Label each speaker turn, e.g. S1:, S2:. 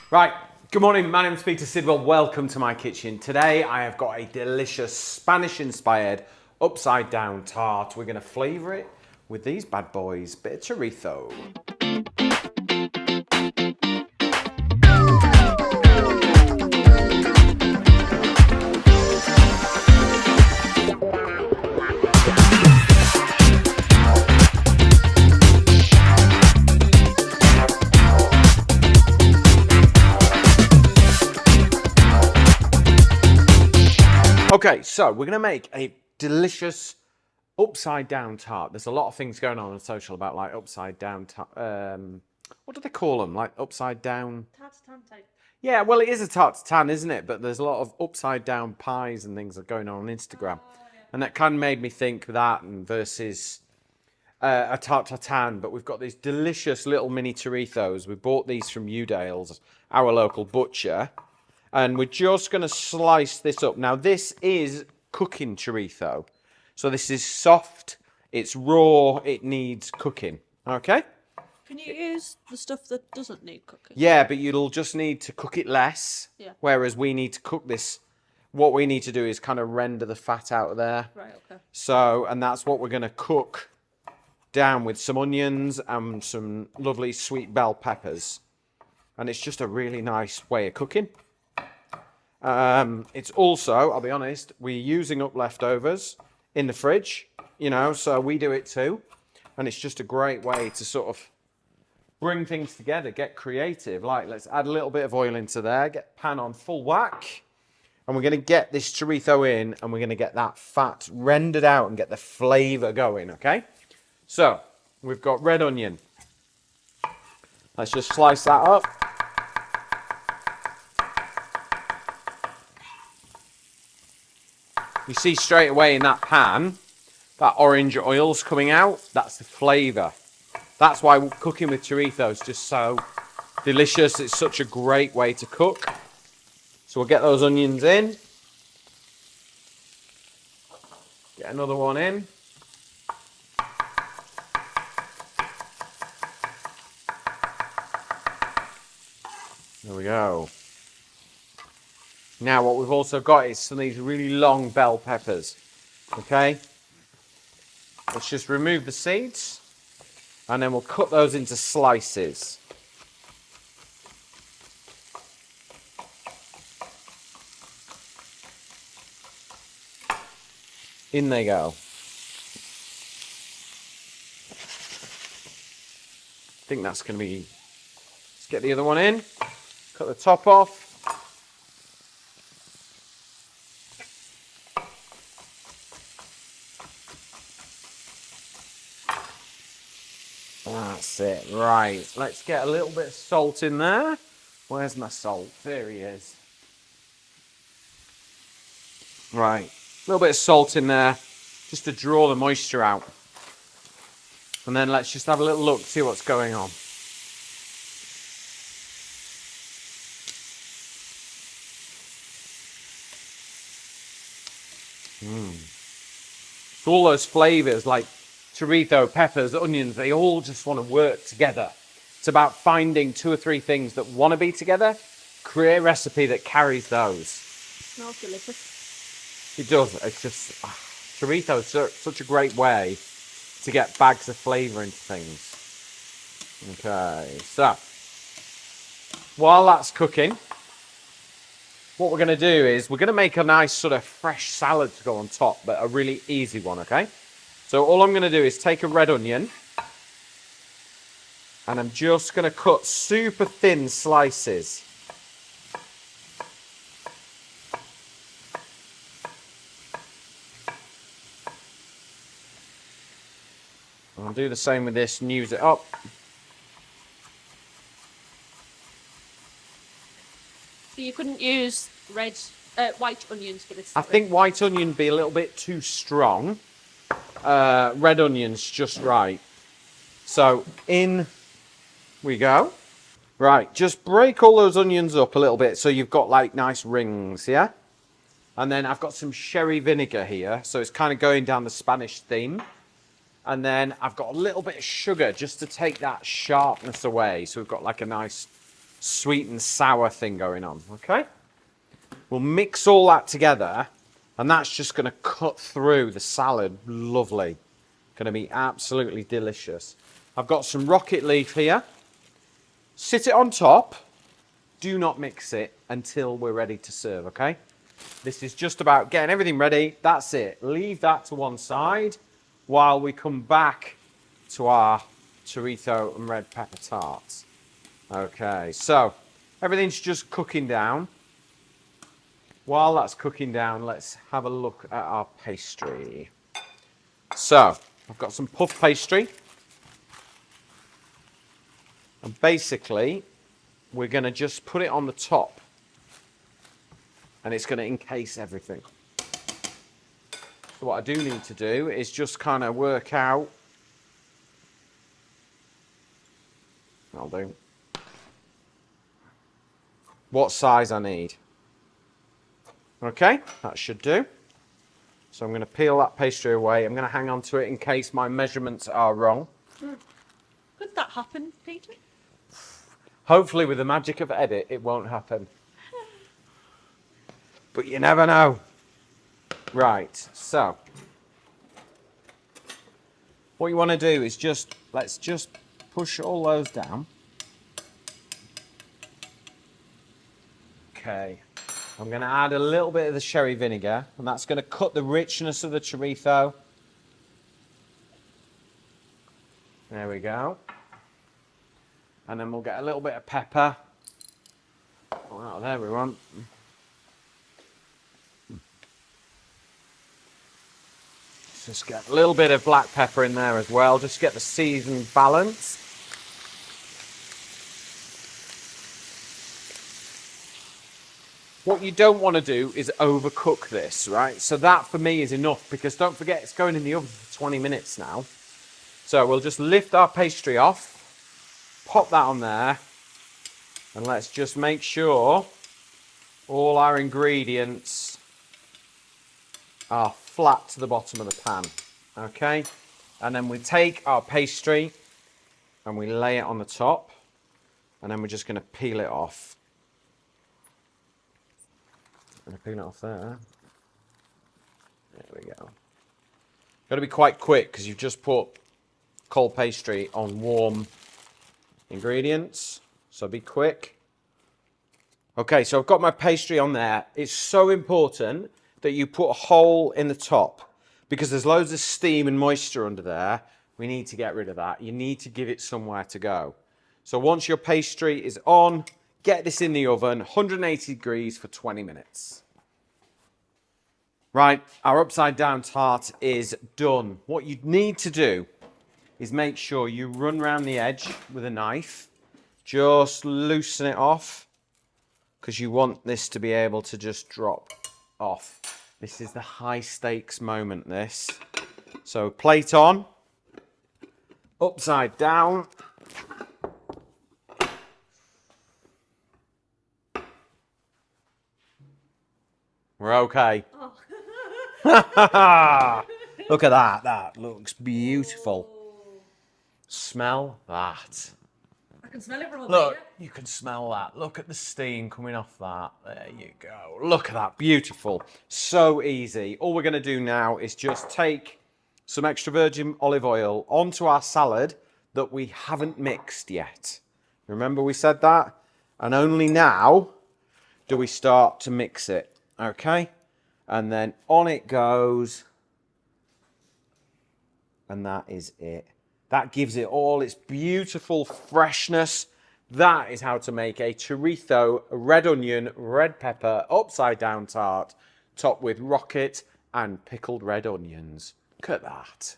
S1: Right, good morning, my name is Peter Sidwell, welcome to my kitchen. Today I have got a delicious Spanish-inspired upside down tart. We're going to flavour it with these bad boys, bit of chorizo. Okay, so we're going to make a delicious upside down tart. There's a lot of things going on social about like upside down tart. What do they call them? Like upside down?
S2: Tart-tan type.
S1: Yeah, well, it is a tart-tan, isn't it? But there's a lot of upside down pies and things that are going on Instagram.
S2: Yeah.
S1: And that kind of made me think that versus a tart-tan. But we've got these delicious little mini chorizos. We bought these from Udale's, our local butcher. And we're just going to slice this up. Now, this is cooking chorizo. So this is soft, it's raw, it needs cooking. Okay?
S2: Can you use the stuff that doesn't need cooking?
S1: Yeah, but you'll just need to cook it less.
S2: Yeah.
S1: Whereas we need to cook this. What we need to do is kind of render the fat out of there.
S2: Right, okay.
S1: So, and that's what we're going to cook down with some onions and some lovely sweet bell peppers. And it's just a really nice way of cooking. It's also, I'll be honest, we're using up leftovers in the fridge, you know, so we do it too. And it's just a great way to sort of bring things together, get creative. Like, let's add a little bit of oil into there, get pan on full whack. And we're going to get this chorizo in and we're going to get that fat rendered out and get the flavour going, okay? So, we've got red onion. Let's just slice that up. You see straight away in that pan, that orange oil's coming out. That's the flavour. That's why cooking with chorizo is just so delicious. It's such a great way to cook. So we'll get those onions in. Get another one in. There we go. Now what we've also got is some of these really long bell peppers. Okay? Let's just remove the seeds. And then we'll cut those into slices. In they go. I think that's going to be... Let's get the other one in. Cut the top off. That's it. Right. Let's get a little bit of salt in there. Where's my salt? There he is. Right. A little bit of salt in there just to draw the moisture out. And then let's just have a little look, see what's going on. So all those flavours like chorizo, peppers, onions, they all just want to work together. It's about finding 2 or 3 things that want to be together, create a recipe that carries those.
S2: Smells delicious.
S1: It does. It's just, chorizo is such a great way to get bags of flavour into things. Okay, so while that's cooking, what we're going to do is we're going to make a nice sort of fresh salad to go on top, but a really easy one, okay? So all I'm going to do is take a red onion and I'm just going to cut super thin slices. I'll do the same with this and use it up.
S2: So you couldn't use white onions for this?
S1: I think white onion would be a little bit too strong. Red onion's just right. So in we go. Right, just break all those onions up a little bit so you've got like nice rings, yeah? And then I've got some sherry vinegar here, so it's kind of going down the Spanish theme. And then I've got a little bit of sugar just to take that sharpness away. So we've got like a nice sweet and sour thing going on, okay? We'll mix all that together, and that's just going to cut through the salad. Lovely. Going to be absolutely delicious. I've got some rocket leaf here. Sit it on top. Do not mix it until we're ready to serve, okay? This is just about getting everything ready. That's it. Leave that to one side while we come back to our chorizo and red pepper tarts. Okay, so everything's just cooking down. While that's cooking down, let's have a look at our pastry. So, I've got some puff pastry. And basically, we're going to just put it on the top. And it's going to encase everything. So what I do need to do is just kind of work out. I'll do. What size I need. Okay, that should do. So I'm going to peel that pastry away. I'm going to hang on to it in case my measurements are wrong.
S2: Could that happen, Peter?
S1: Hopefully with the magic of edit, it won't happen. But you never know. Right, so what you want to do is let's just push all those down. Okay, I'm going to add a little bit of the sherry vinegar, and that's going to cut the richness of the chorizo. There we go. And then we'll get a little bit of pepper. Oh, there we want. Just get a little bit of black pepper in there as well, just to get the season balance. What you don't want to do is overcook this, right? So that for me is enough, because don't forget it's going in the oven for 20 minutes now. So we'll just lift our pastry off, pop that on there, and let's just make sure all our ingredients are flat to the bottom of the pan, okay? And then we take our pastry and we lay it on the top, and then we're just going to peel it off. I'm going to peel it off there. There we go. Got to be quite quick because you've just put cold pastry on warm ingredients, so be quick. Okay, so I've got my pastry on there. It's so important that you put a hole in the top because there's loads of steam and moisture under there. We need to get rid of that. You need to give it somewhere to go. So once your pastry is on, get this in the oven, 180 degrees for 20 minutes. Right, our upside down tart is done. What you need to do is make sure you run around the edge with a knife. Just loosen it off because you want this to be able to just drop off. This is the high stakes moment, this. So plate on, upside down. We're okay.
S2: Oh.
S1: Look at that, that looks beautiful. Smell that.
S2: I can smell it from over
S1: Look,
S2: here.
S1: you can smell that. Look at the steam coming off that. There you go. Look at that. Beautiful. So easy. All we're going to do now is just take some extra virgin olive oil onto our salad that we haven't mixed yet. Remember we said that? And only now do we start to mix it. Okay? And then on it goes. And that is it. That gives it all its beautiful freshness. That is how to make a chorizo, red onion, red pepper, upside down tart, topped with rocket and pickled red onions. Look at that.